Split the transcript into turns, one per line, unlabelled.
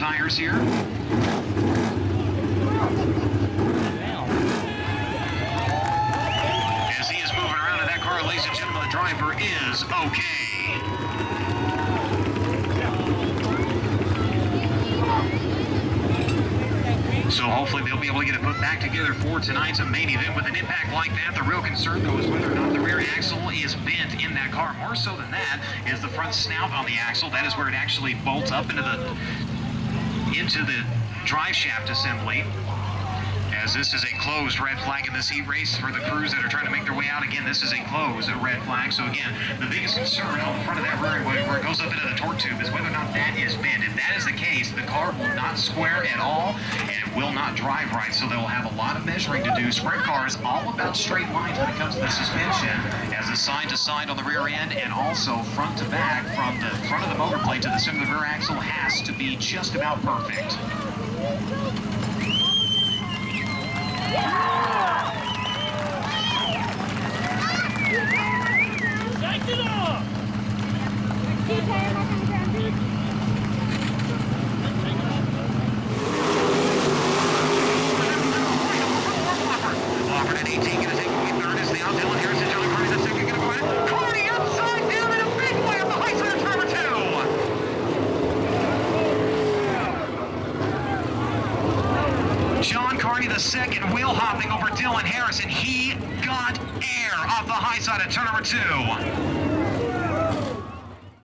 tires here. As he is moving around in that car, ladies and gentlemen, the driver is okay. So hopefully they'll be able to get it put back together for tonight's main event. With an impact like that, the real concern, though, is whether or not the rear axle is bent in that car. More so than that is the front snout on the axle. That is where it actually bolts up into the drive shaft assembly. As this is a closed red flag in this heat race for the crews that are trying to make their way out. Again, this is a closed red flag. So again, the biggest concern on the front of that rear where it goes up into the torque tube is whether or not that is bent. If that is the case, the car will not square at all, and it will not drive right. So they will have a lot of measuring to do. Sprint cars all about straight lines when it comes to the suspension, as a side to side on the rear end, and also front to back from the front of the motor plate to the center of the rear axle has to be just about perfect. Wofford at 18, going to take away third as the outfield. Harrison, John Carney, the second, going to go in. Carney upside down in a big way on the high side of turn 2. John Carney, the second, wheel hopping over Dylan Harrison. He got air off the high side of turn number 2.